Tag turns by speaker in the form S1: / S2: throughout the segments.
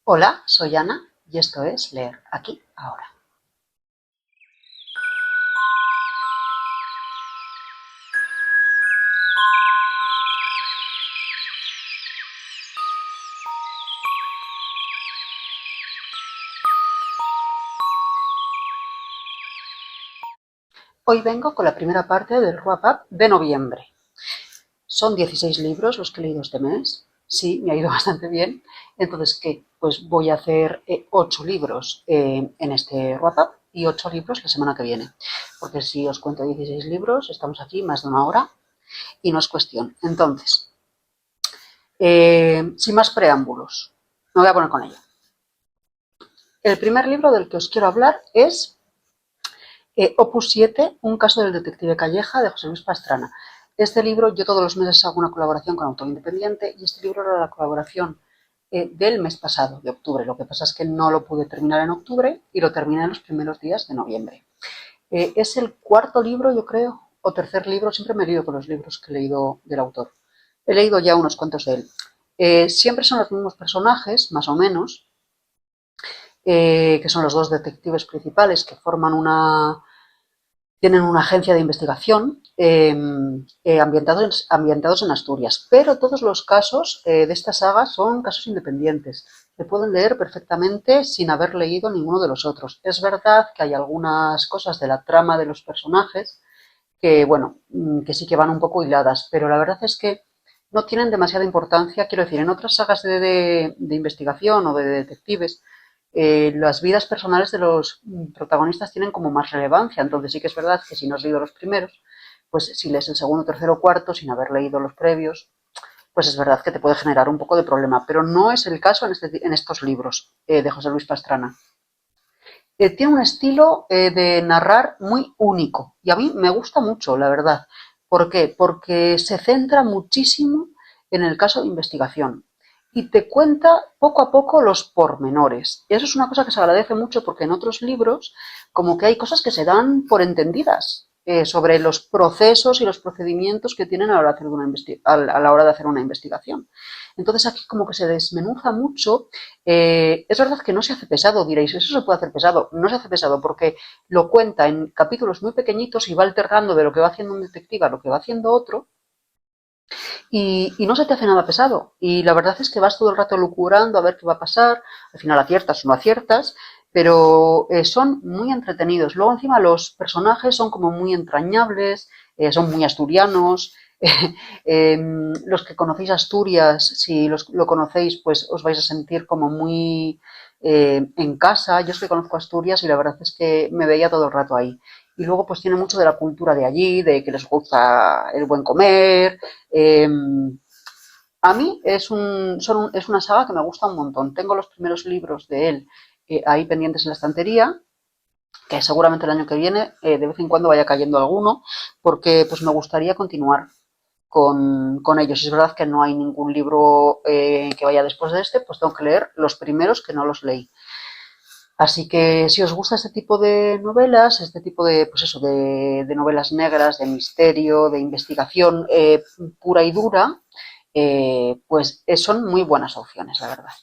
S1: Hola, soy Ana y esto es Leer aquí ahora. Hoy vengo con la primera parte del wrap-up de noviembre. Son 16 libros los que he leído este mes. Sí, me ha ido bastante bien. Entonces, ¿qué? Pues voy a hacer 8 libros en este wrap-up y 8 libros la semana que viene. Porque si os cuento 16 libros, estamos aquí más de una hora y no es cuestión. Entonces, sin más preámbulos, me voy a poner con ello. El primer libro del que os quiero hablar es Opus 7, un caso del detective Calleja, de José Luis Pastrana. Este libro, yo todos los meses hago una colaboración con Autor Independiente y este libro era la colaboración del mes pasado, de octubre. Lo que pasa es que no lo pude terminar en octubre y lo terminé en los primeros días de noviembre. Es el cuarto libro, yo creo, o tercer libro, siempre me he leído con los libros que he leído del autor. He leído ya unos cuantos de él. Siempre son los mismos personajes, más o menos, que son los dos detectives principales que forman tienen una agencia de investigación ambientados en Asturias, pero todos los casos de esta saga son casos independientes. Se pueden leer perfectamente sin haber leído ninguno de los otros. Es verdad que hay algunas cosas de la trama de los personajes que, bueno, que sí que van un poco hiladas, pero la verdad es que no tienen demasiada importancia. Quiero decir, en otras sagas de investigación o de detectives, las vidas personales de los protagonistas tienen como más relevancia. Entonces sí que es verdad que si no has leído los primeros, pues si lees el segundo, tercero o cuarto sin haber leído los previos, pues es verdad que te puede generar un poco de problema. Pero no es el caso en estos libros de José Luis Pastrana. Tiene un estilo de narrar muy único y a mí me gusta mucho, la verdad. ¿Por qué? Porque se centra muchísimo en el caso de investigación y te cuenta poco a poco los pormenores. Y eso es una cosa que se agradece mucho porque en otros libros como que hay cosas que se dan por entendidas sobre los procesos y los procedimientos que tienen a la hora de hacer una investigación. Entonces aquí como que se desmenuza mucho. Es verdad que no se hace pesado, diréis, eso se puede hacer pesado. No se hace pesado porque lo cuenta en capítulos muy pequeñitos y va alternando de lo que va haciendo un detective a lo que va haciendo otro y no se te hace nada pesado. Y la verdad es que vas todo el rato lucurando a ver qué va a pasar, al final aciertas o no aciertas, pero son muy entretenidos. Luego encima los personajes son como muy entrañables, son muy asturianos. Los que conocéis Asturias, si lo conocéis, pues os vais a sentir como muy en casa. Yo es que conozco Asturias y la verdad es que me veía todo el rato ahí. Y luego pues tiene mucho de la cultura de allí, de que les gusta el buen comer. eh, a mí es una saga que me gusta un montón. Tengo los primeros libros de él ahí pendientes en la estantería, que seguramente el año que viene de vez en cuando vaya cayendo alguno, porque pues me gustaría continuar con ellos. Es verdad que no hay ningún libro que vaya después de este, pues tengo que leer los primeros que no los leí. Así que si os gusta este tipo de novelas, este tipo de, pues eso, de novelas negras, de misterio, de investigación pura y dura, pues son muy buenas opciones, la verdad.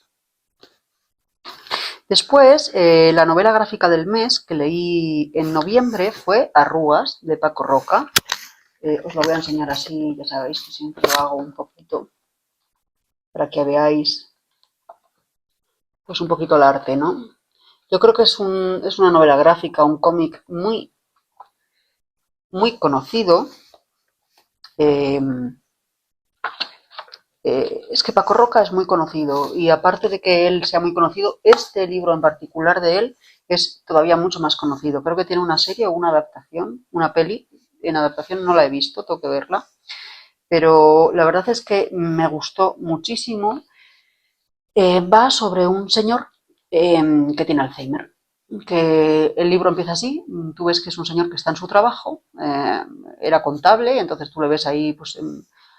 S1: Después, la novela gráfica del mes que leí en noviembre fue Arrugas, de Paco Roca. Os lo voy a enseñar así, ya sabéis que siempre lo hago un poquito para que veáis pues un poquito el arte, ¿no? Yo creo que es una novela gráfica, un cómic muy conocido. Eh, es que Paco Roca es muy conocido y aparte de que él sea muy conocido, este libro en particular de él es todavía mucho más conocido. Creo que tiene una serie o una adaptación, una peli. En adaptación no la he visto, tengo que verla. Pero la verdad es que me gustó muchísimo. Va sobre un señor que tiene Alzheimer. Que el libro empieza así, tú ves que es un señor que está en su trabajo, era contable, entonces tú le ves ahí pues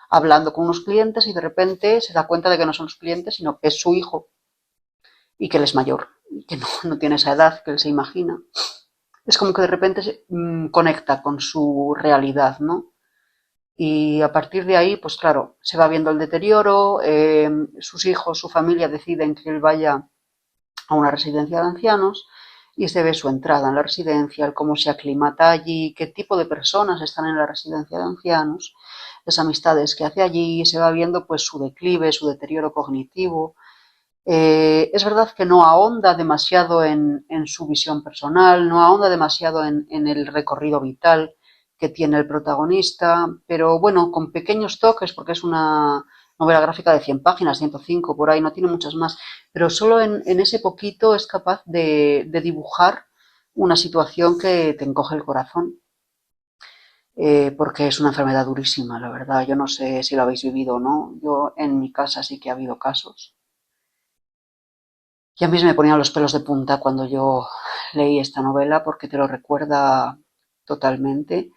S1: hablando con unos clientes y de repente se da cuenta de que no son los clientes, sino que es su hijo y que él es mayor, y que no tiene esa edad que él se imagina. Es como que de repente se conecta con su realidad, ¿no? Y a partir de ahí, pues claro, se va viendo el deterioro, sus hijos, su familia deciden que él vaya a una residencia de ancianos y se ve su entrada en la residencia, el cómo se aclimata allí, qué tipo de personas están en la residencia de ancianos, las amistades que hace allí, se va viendo pues su declive, su deterioro cognitivo. Es verdad que no ahonda demasiado en su visión personal, no ahonda demasiado en el recorrido vital que tiene el protagonista, pero bueno, con pequeños toques, porque es una novela gráfica de 100 páginas, 105 por ahí, no tiene muchas más, pero solo en ese poquito es capaz de dibujar una situación que te encoge el corazón, porque es una enfermedad durísima, la verdad. Yo no sé si lo habéis vivido o no, yo en mi casa sí que ha habido casos. Y a mí se me ponían los pelos de punta cuando yo leí esta novela porque te lo recuerda totalmente.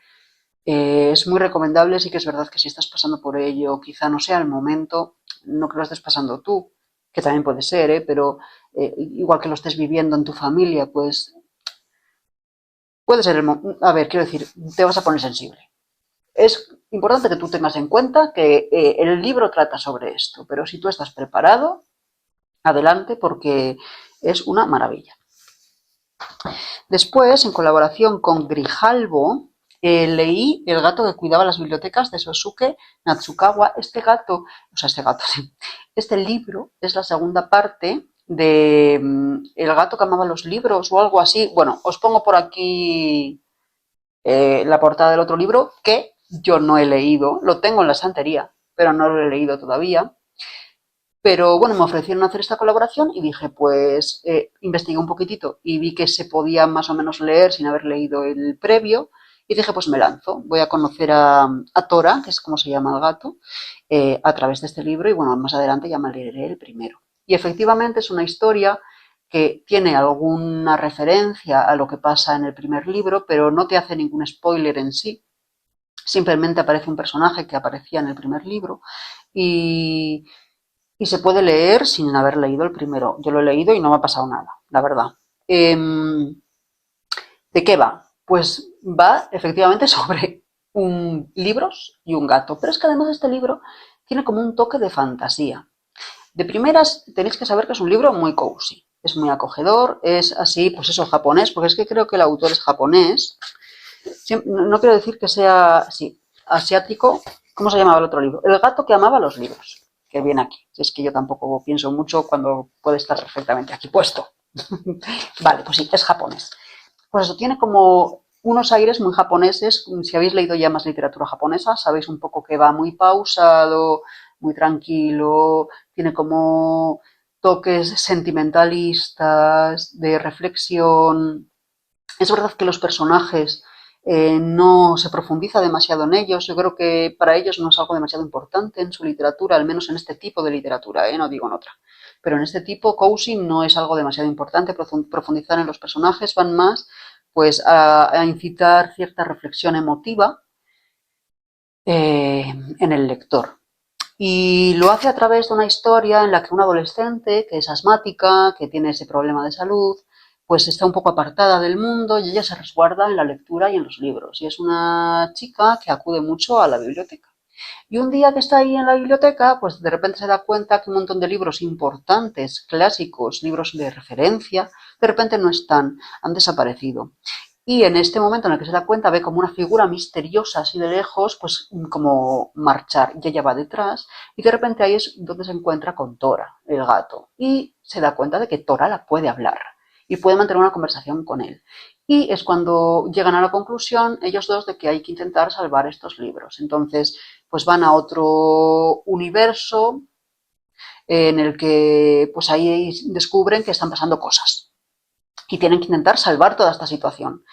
S1: Es muy recomendable, sí que es verdad que si estás pasando por ello, quizá no sea el momento, no que lo estés pasando tú, que también puede ser, pero igual que lo estés viviendo en tu familia, pues puede ser el momento. A ver, quiero decir, te vas a poner sensible. Es importante que tú tengas en cuenta que el libro trata sobre esto, pero si tú estás preparado, adelante porque es una maravilla. Después, en colaboración con Grijalbo, leí El gato que cuidaba las bibliotecas de Sosuke Natsukawa. Este libro es la segunda parte de El gato que amaba los libros o algo así. Bueno, os pongo por aquí la portada del otro libro que yo no he leído, lo tengo en la estantería, pero no lo he leído todavía. Pero bueno, me ofrecieron hacer esta colaboración y dije, pues investigué un poquitito y vi que se podía más o menos leer sin haber leído el previo. Y dije, pues me lanzo, voy a conocer a Tora, que es como se llama el gato, a través de este libro y bueno, más adelante ya me leeré el primero. Y efectivamente es una historia que tiene alguna referencia a lo que pasa en el primer libro, pero no te hace ningún spoiler en sí. Simplemente aparece un personaje que aparecía en el primer libro y, y se puede leer sin haber leído el primero. Yo lo he leído y no me ha pasado nada, la verdad. ¿De qué va? Pues va efectivamente sobre libros y un gato. Pero es que además este libro tiene como un toque de fantasía. De primeras tenéis que saber que es un libro muy cozy. Es muy acogedor, es así, pues eso, japonés, porque es que creo que el autor es japonés. No quiero decir que sea, sí, asiático. ¿Cómo se llamaba el otro libro? El gato que amaba los libros, que viene aquí. Es que yo tampoco pienso mucho cuando puede estar perfectamente aquí puesto. Vale, pues sí, es japonés. Pues eso, tiene como unos aires muy japoneses. Si habéis leído ya más literatura japonesa, sabéis un poco que va muy pausado, muy tranquilo, tiene como toques sentimentalistas, de reflexión. Es verdad que los personajes no se profundiza demasiado en ellos. Yo creo que para ellos no es algo demasiado importante en su literatura, al menos en este tipo de literatura, no digo en otra. Pero en este tipo, cozy no es algo demasiado importante profundizar en los personajes, van más pues a incitar cierta reflexión emotiva en el lector. Y lo hace a través de una historia en la que una adolescente, que es asmática, que tiene ese problema de salud, pues está un poco apartada del mundo y ella se resguarda en la lectura y en los libros. Y es una chica que acude mucho a la biblioteca. Y un día que está ahí en la biblioteca, pues de repente se da cuenta que un montón de libros importantes, clásicos, libros de referencia, de repente no están, han desaparecido. Y en este momento en el que se da cuenta, ve como una figura misteriosa así de lejos, pues como marchar, y ella va detrás, y de repente ahí es donde se encuentra con Tora, el gato, y se da cuenta de que Tora la puede hablar y puede mantener una conversación con él. Y es cuando llegan a la conclusión ellos dos de que hay que intentar salvar estos libros. Entonces, pues van a otro universo en el que pues ahí descubren que están pasando cosas y tienen que intentar salvar toda esta situación.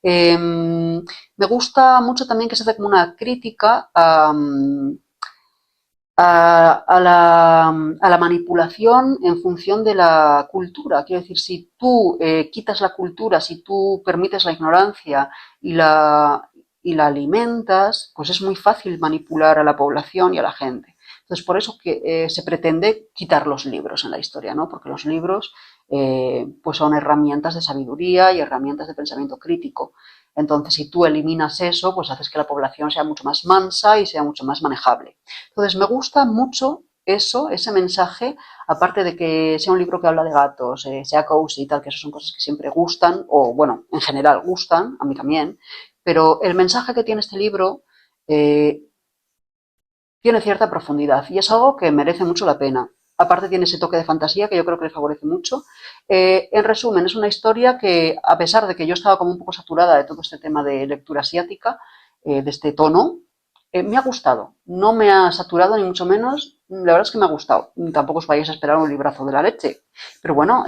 S1: Me gusta mucho también que se hace como una crítica a la manipulación en función de la cultura. Quiero decir, si tú quitas la cultura, si tú permites la ignorancia y la alimentas, pues es muy fácil manipular a la población y a la gente. Entonces, por eso que se pretende quitar los libros en la historia, ¿no? Porque los libros pues son herramientas de sabiduría y herramientas de pensamiento crítico. Entonces, si tú eliminas eso, pues haces que la población sea mucho más mansa y sea mucho más manejable. Entonces, me gusta mucho eso, ese mensaje, aparte de que sea un libro que habla de gatos, sea cozy y tal, que eso son cosas que siempre gustan, o bueno, en general gustan, a mí también, pero el mensaje que tiene este libro eh, tiene cierta profundidad y es algo que merece mucho la pena. Aparte tiene ese toque de fantasía que yo creo que le favorece mucho. En resumen, es una historia que, a pesar de que yo estaba como un poco saturada de todo este tema de lectura asiática, de este tono, me ha gustado. No me ha saturado ni mucho menos. La verdad es que me ha gustado. Tampoco os vayáis a esperar un librazo de la leche. Pero bueno,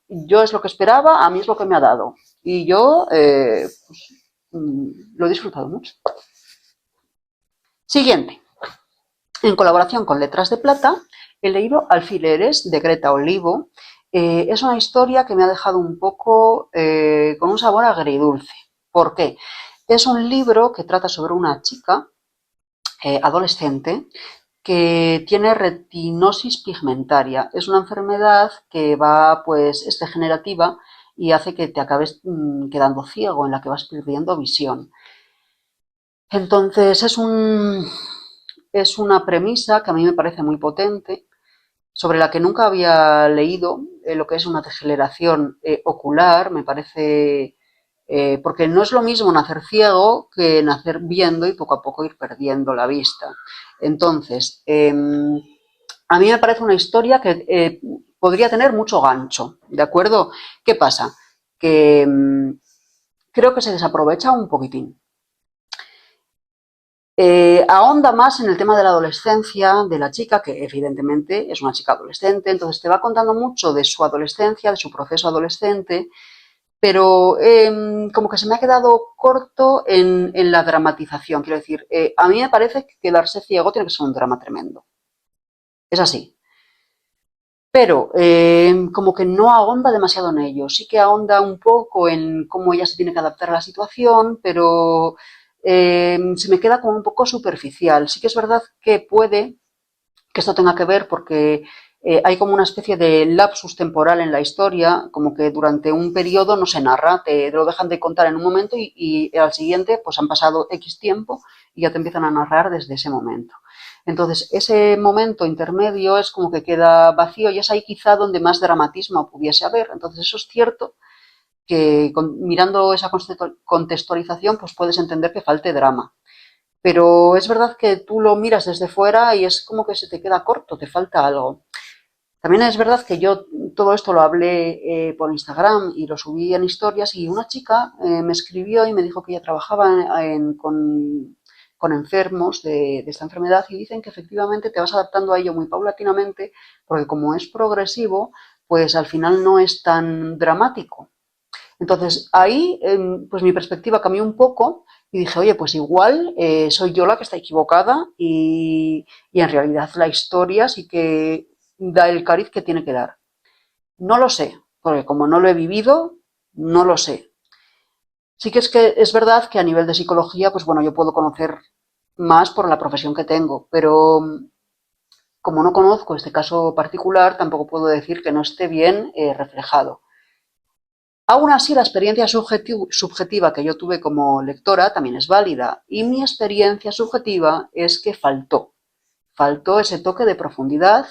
S1: yo es lo que esperaba, a mí es lo que me ha dado. Y yo lo he disfrutado mucho. Siguiente. En colaboración con Letras de Plata, he leído Alfileres de Greta Olivo. Es una historia que me ha dejado un poco con un sabor agridulce. ¿Por qué? Es un libro que trata sobre una chica adolescente que tiene retinosis pigmentaria. Es una enfermedad que va, pues, es degenerativa y hace que te acabes quedando ciego, en la que vas perdiendo visión. Entonces es una premisa que a mí me parece muy potente, sobre la que nunca había leído, lo que es una degeneración ocular, me parece, porque no es lo mismo nacer ciego que nacer viendo y poco a poco ir perdiendo la vista. Entonces, a mí me parece una historia que podría tener mucho gancho, ¿de acuerdo? ¿Qué pasa? Que creo que se desaprovecha un poquitín. Ahonda más en el tema de la adolescencia de la chica, que evidentemente es una chica adolescente, entonces te va contando mucho de su adolescencia, de su proceso adolescente, pero como que se me ha quedado corto en la dramatización. Quiero decir, a mí me parece que quedarse ciego tiene que ser un drama tremendo. Es así. Pero como que no ahonda demasiado en ello. Sí que ahonda un poco en cómo ella se tiene que adaptar a la situación, pero se me queda como un poco superficial. Sí que es verdad que puede que esto tenga que ver porque hay como una especie de lapsus temporal en la historia, como que durante un periodo no se narra, te lo dejan de contar en un momento y al siguiente pues han pasado X tiempo y ya te empiezan a narrar desde ese momento. Entonces, ese momento intermedio es como que queda vacío y es ahí quizá donde más dramatismo pudiese haber. Entonces, eso es cierto que mirando esa contextualización pues puedes entender que falte drama. Pero es verdad que tú lo miras desde fuera y es como que se te queda corto, te falta algo. También es verdad que yo todo esto lo hablé por Instagram y lo subí en historias y una chica me escribió y me dijo que ella trabajaba con enfermos de esta enfermedad y dicen que efectivamente te vas adaptando a ello muy paulatinamente porque como es progresivo, pues al final no es tan dramático. Entonces ahí pues mi perspectiva cambió un poco y dije, oye, pues igual soy yo la que está equivocada y en realidad la historia sí que da el cariz que tiene que dar. No lo sé, porque como no lo he vivido, no lo sé. Sí que es verdad que a nivel de psicología, pues bueno, yo puedo conocer más por la profesión que tengo, pero como no conozco este caso particular, tampoco puedo decir que no esté bien reflejado. Aún así, la experiencia subjetiva que yo tuve como lectora también es válida y mi experiencia subjetiva es que faltó ese toque de profundidad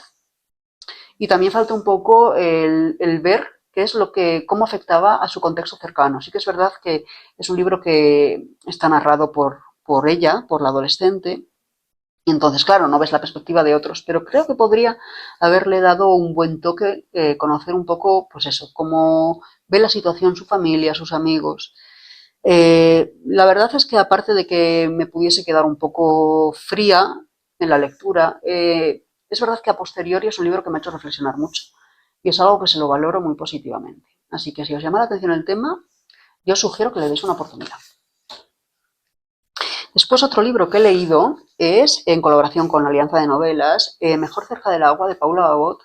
S1: y también faltó un poco el ver qué es lo que, cómo afectaba a su contexto cercano. Sí que es verdad que es un libro que está narrado por ella, por la adolescente, y entonces, claro, no ves la perspectiva de otros, pero creo que podría haberle dado un buen toque, conocer un poco, pues eso, cómo ve la situación su familia, sus amigos. La verdad es que aparte de que me pudiese quedar un poco fría en la lectura, es verdad que a posteriori es un libro que me ha hecho reflexionar mucho y es algo que se lo valoro muy positivamente. Así que si os llama la atención el tema, yo os sugiero que le deis una oportunidad. Después otro libro que he leído es, en colaboración con la Alianza de Novelas, Mejor cerca del agua, de Paula Babot.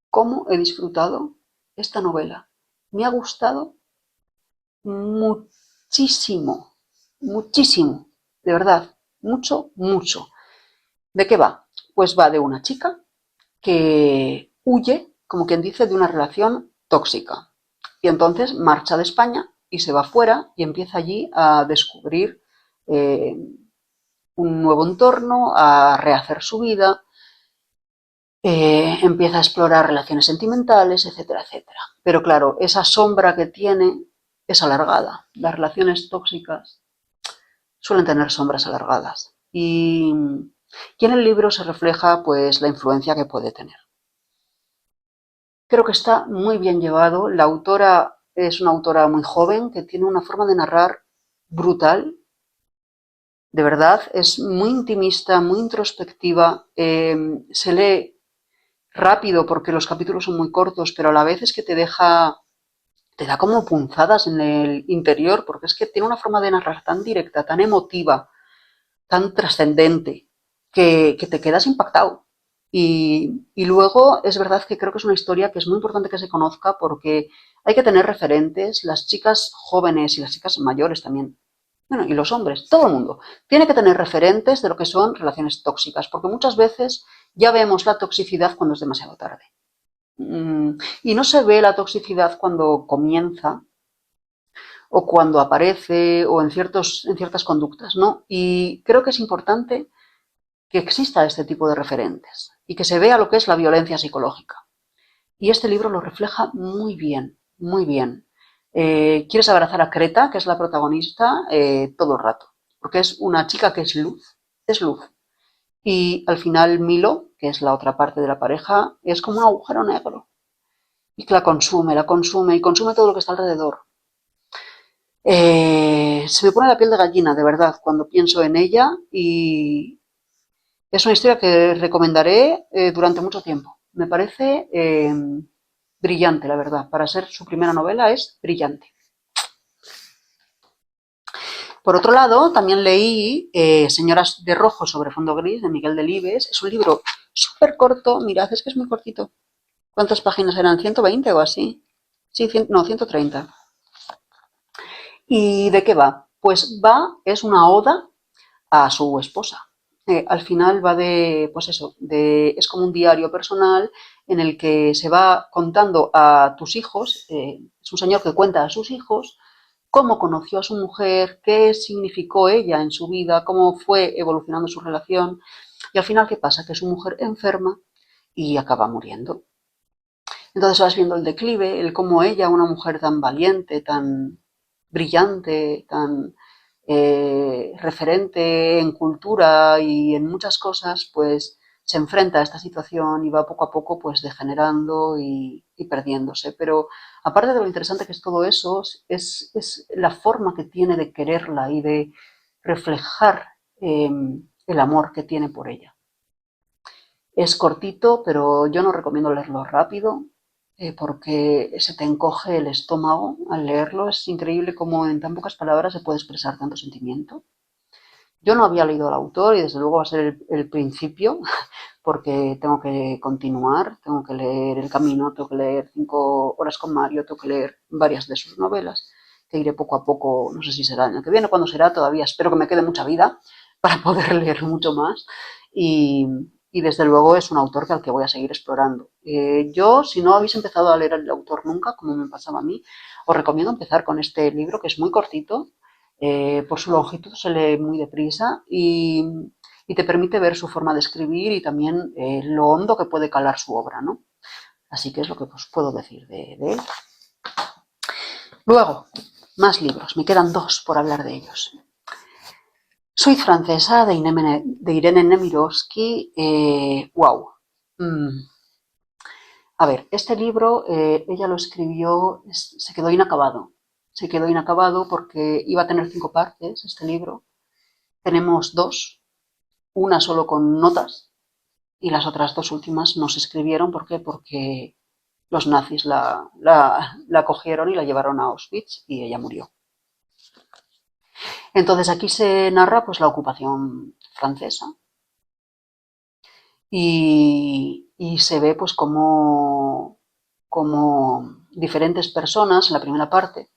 S1: ¿Cómo he disfrutado esta novela? Me ha gustado muchísimo, muchísimo, de verdad, mucho, mucho. ¿De qué va? Pues va de una chica que huye, como quien dice, de una relación tóxica. Y entonces marcha de España y se va fuera y empieza allí a descubrir eh, un nuevo entorno, a rehacer su vida. Empieza a explorar relaciones sentimentales, etcétera, etcétera. Pero claro, esa sombra que tiene es alargada. Las relaciones tóxicas suelen tener sombras alargadas. Y en el libro se refleja pues la influencia que puede tener. Creo que está muy bien llevado. La autora es una autora muy joven que tiene una forma de narrar brutal. De verdad, es muy intimista, muy introspectiva. Se lee rápido porque los capítulos son muy cortos, pero a la vez es que te da como punzadas en el interior, porque es que tiene una forma de narrar tan directa, tan emotiva, tan trascendente, que te quedas impactado. Y luego es verdad que creo que es una historia que es muy importante que se conozca porque hay que tener referentes, las chicas jóvenes y las chicas mayores también, bueno, y los hombres, todo el mundo, tiene que tener referentes de lo que son relaciones tóxicas, porque muchas veces ya vemos la toxicidad cuando es demasiado tarde. Y no se ve la toxicidad cuando comienza o cuando aparece o en ciertas conductas, ¿no? Y creo que es importante que exista este tipo de referentes y que se vea lo que es la violencia psicológica. Y este libro lo refleja muy bien, muy bien. Quieres abrazar a Creta, que es la protagonista, todo el rato, porque es una chica que es luz. Y al final Milo, que es la otra parte de la pareja, es como un agujero negro. Y que la consume y consume todo lo que está alrededor. Se me pone la piel de gallina, de verdad, cuando pienso en ella y es una historia que recomendaré durante mucho tiempo. Me parece brillante, la verdad. Para ser su primera novela es brillante. Por otro lado, también leí Señoras de Rojo sobre fondo gris de Miguel Delibes. Es un libro súper corto. Mirad, es que es muy cortito. ¿Cuántas páginas eran? ¿120 o así? Sí, no, 130. ¿Y de qué va? Pues es una oda a su esposa. Al final va de, pues eso, es como un diario personal en el que se va contando a tus hijos, es un señor que cuenta a sus hijos cómo conoció a su mujer, qué significó ella en su vida, cómo fue evolucionando su relación y al final qué pasa, que su mujer enferma y acaba muriendo. Entonces vas viendo el declive, el cómo ella, una mujer tan valiente, tan brillante, tan referente en cultura y en muchas cosas, pues se enfrenta a esta situación y va poco a poco pues degenerando y perdiéndose. Pero aparte de lo interesante que es todo eso, es la forma que tiene de quererla y de reflejar el amor que tiene por ella. Es cortito, pero yo no recomiendo leerlo rápido porque se te encoge el estómago al leerlo. Es increíble cómo en tan pocas palabras se puede expresar tanto sentimiento. Yo no había leído al autor y desde luego va a ser el principio porque tengo que continuar, tengo que leer El Camino, tengo que leer 5 horas con Mario, tengo que leer varias de sus novelas, que iré poco a poco, no sé si será el año que viene, cuándo será, todavía espero que me quede mucha vida para poder leer mucho más y, y desde luego es un autor al que voy a seguir explorando. Yo, si no habéis empezado a leer al autor nunca, como me pasaba a mí, os recomiendo empezar con este libro que es muy cortito, por su longitud se lee muy deprisa y te permite ver su forma de escribir y también lo hondo que puede calar su obra, ¿no? Así que es lo que os puedo decir de él. Luego, más libros, me quedan 2 por hablar de ellos. Soy francesa de Irene Nemirovsky. Wow. A ver, este libro ella lo escribió, se quedó inacabado. Se quedó inacabado porque iba a tener 5 partes este libro. Tenemos 2, una solo con notas y las otras 2 últimas no se escribieron. ¿Por qué? Porque los nazis la cogieron y la llevaron a Auschwitz y ella murió. Entonces aquí se narra pues la ocupación francesa y se ve pues como diferentes personas en la primera parte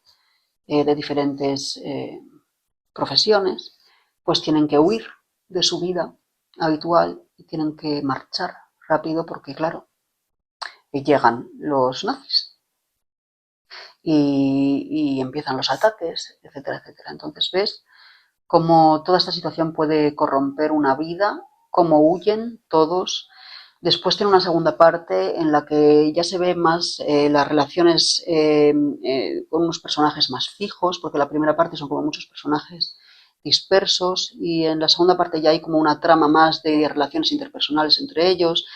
S1: de diferentes profesiones pues tienen que huir de su vida habitual y tienen que marchar rápido porque claro, llegan los nazis y empiezan los ataques, etcétera, etcétera. Entonces ves cómo toda esta situación puede corromper una vida, cómo huyen todos. Después tiene una segunda parte en la que ya se ve más las relaciones con unos personajes más fijos, porque la primera parte son como muchos personajes dispersos y en la segunda parte ya hay como una trama más de relaciones interpersonales entre ellos.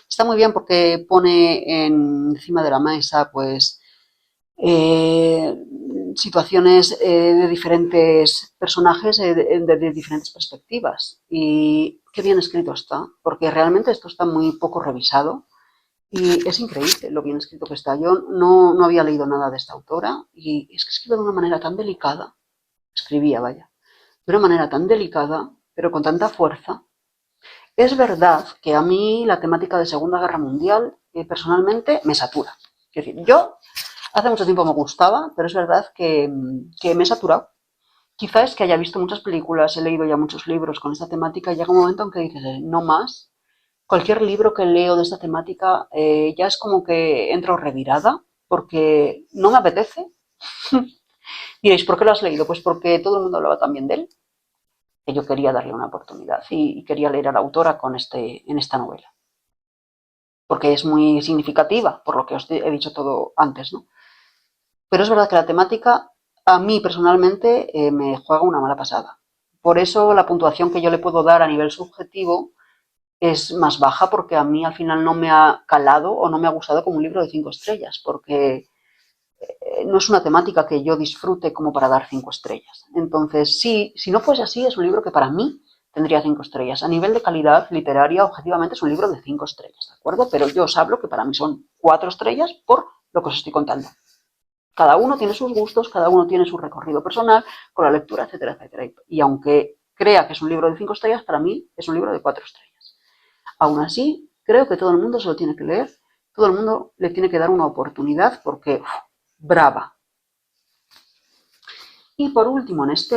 S1: Está muy bien porque pone encima de la mesa pues eh, situaciones de diferentes personajes de diferentes perspectivas. Y qué bien escrito está, porque realmente esto está muy poco revisado y es increíble lo bien escrito que está. Yo no había leído nada de esta autora y es que escribe de una manera tan delicada, escribía, vaya, de una manera tan delicada, pero con tanta fuerza. Es verdad que a mí la temática de Segunda Guerra Mundial personalmente me satura. Es decir, yo hace mucho tiempo me gustaba, pero es verdad que me he saturado. Quizá es que haya visto muchas películas, he leído ya muchos libros con esta temática y llega un momento en que dices, no más. Cualquier libro que leo de esta temática ya es como que entro revirada porque no me apetece. Diréis, ¿por qué lo has leído? Pues porque todo el mundo hablaba también de él, que yo quería darle una oportunidad y quería leer a la autora en esta novela. Porque es muy significativa, por lo que os he dicho todo antes, ¿no? Pero es verdad que la temática a mí personalmente me juega una mala pasada. Por eso la puntuación que yo le puedo dar a nivel subjetivo es más baja porque a mí al final no me ha calado o no me ha gustado como un libro de 5 estrellas, porque no es una temática que yo disfrute como para dar 5 estrellas. Entonces, sí, si no fuese así, es un libro que para mí tendría 5 estrellas. A nivel de calidad literaria, objetivamente es un libro de 5 estrellas, ¿de acuerdo? Pero yo os hablo que para mí son 4 estrellas por lo que os estoy contando. Cada uno tiene sus gustos, cada uno tiene su recorrido personal con la lectura, etcétera, etcétera. Y aunque crea que es un libro de 5 estrellas, para mí es un libro de 4 estrellas. Aún así, creo que todo el mundo se lo tiene que leer, todo el mundo le tiene que dar una oportunidad porque, brava. Y por último, en este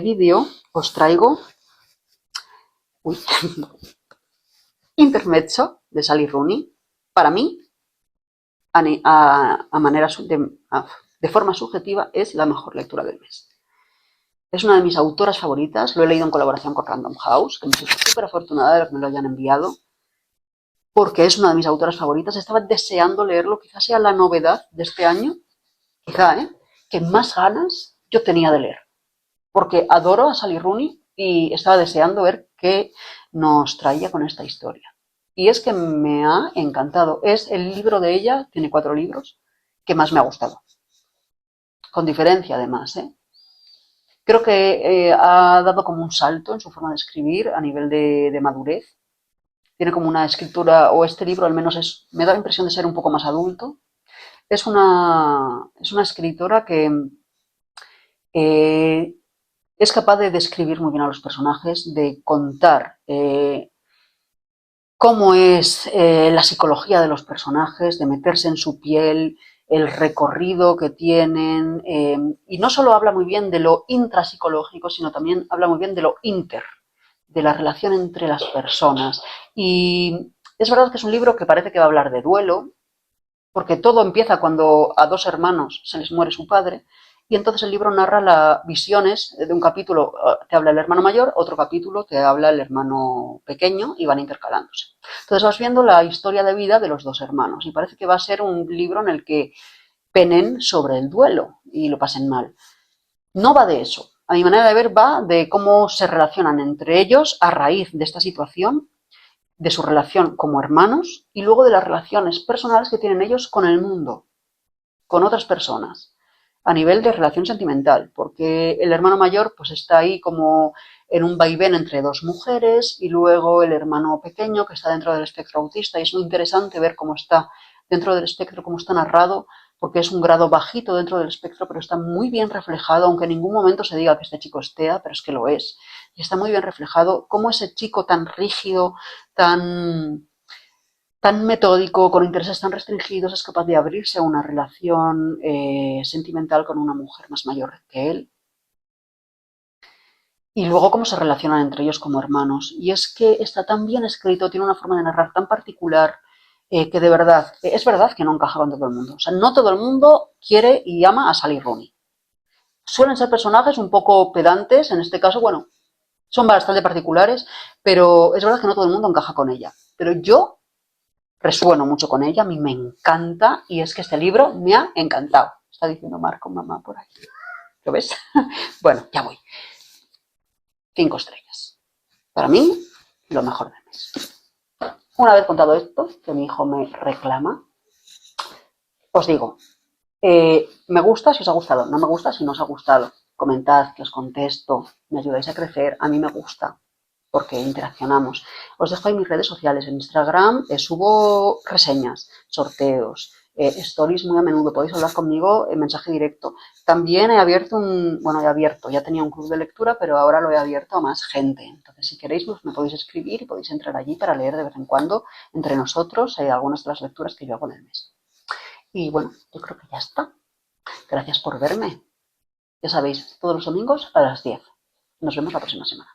S1: vídeo, os traigo uy, Intermezzo de Sally Rooney. Para mí, de forma subjetiva, es la mejor lectura del mes. Es una de mis autoras favoritas, lo he leído en colaboración con Random House, que me siento súper afortunada de que me lo hayan enviado, porque es una de mis autoras favoritas. Estaba deseando leerlo, quizás sea la novedad de este año, quizá, que más ganas yo tenía de leer, porque adoro a Sally Rooney y estaba deseando ver qué nos traía con esta historia. Y es que me ha encantado. Es el libro de ella, tiene 4 libros, que más me ha gustado. Con diferencia, además, ¿eh? Creo que ha dado como un salto en su forma de escribir a nivel de madurez. Tiene como una escritura, o este libro al menos me da la impresión de ser un poco más adulto. Es una escritora que eh, es capaz de describir muy bien a los personajes, de contar cómo es la psicología de los personajes, de meterse en su piel, el recorrido que tienen, y no solo habla muy bien de lo intrapsicológico, sino también habla muy bien de lo inter, de la relación entre las personas. Y es verdad que es un libro que parece que va a hablar de duelo, porque todo empieza cuando a 2 hermanos se les muere su padre, y entonces el libro narra las visiones de un capítulo, te habla el hermano mayor, otro capítulo te habla el hermano pequeño y van intercalándose. Entonces vas viendo la historia de vida de los 2 hermanos y parece que va a ser un libro en el que penen sobre el duelo y lo pasen mal. No va de eso. A mi manera de ver va de cómo se relacionan entre ellos a raíz de esta situación, de su relación como hermanos y luego de las relaciones personales que tienen ellos con el mundo, con otras personas, a nivel de relación sentimental, porque el hermano mayor pues está ahí como en un vaivén entre 2 mujeres y luego el hermano pequeño que está dentro del espectro autista y es muy interesante ver cómo está dentro del espectro, cómo está narrado, porque es un grado bajito dentro del espectro, pero está muy bien reflejado, aunque en ningún momento se diga que este chico es TEA, pero es que lo es. Y está muy bien reflejado cómo ese chico tan rígido, tan metódico, con intereses tan restringidos, es capaz de abrirse a una relación sentimental con una mujer más mayor que él. Y luego cómo se relacionan entre ellos como hermanos. Y es que está tan bien escrito, tiene una forma de narrar tan particular, que de verdad, es verdad que no encaja con todo el mundo. O sea, no todo el mundo quiere y ama a Sally Rooney. Suelen ser personajes un poco pedantes, en este caso, bueno, son bastante particulares, pero es verdad que no todo el mundo encaja con ella. pero yo resueno mucho con ella, a mí me encanta y es que este libro me ha encantado. Está diciendo Marco, mamá, por ahí. ¿Lo ves? Bueno, ya voy. 5 estrellas. Para mí, lo mejor del mes. Una vez contado esto, que mi hijo me reclama, os digo, me gusta si os ha gustado, no me gusta si no os ha gustado. Comentad, que os contesto, me ayudáis a crecer, a mí me gusta, porque interaccionamos. Os dejo ahí mis redes sociales. En Instagram subo reseñas, sorteos, stories muy a menudo. Podéis hablar conmigo en mensaje directo. También he abierto ya tenía un club de lectura, pero ahora lo he abierto a más gente. Entonces, si queréis, pues me podéis escribir y podéis entrar allí para leer de vez en cuando entre nosotros algunas de las lecturas que yo hago en el mes. Y bueno, yo creo que ya está. Gracias por verme. Ya sabéis, todos los domingos a las 10. Nos vemos la próxima semana.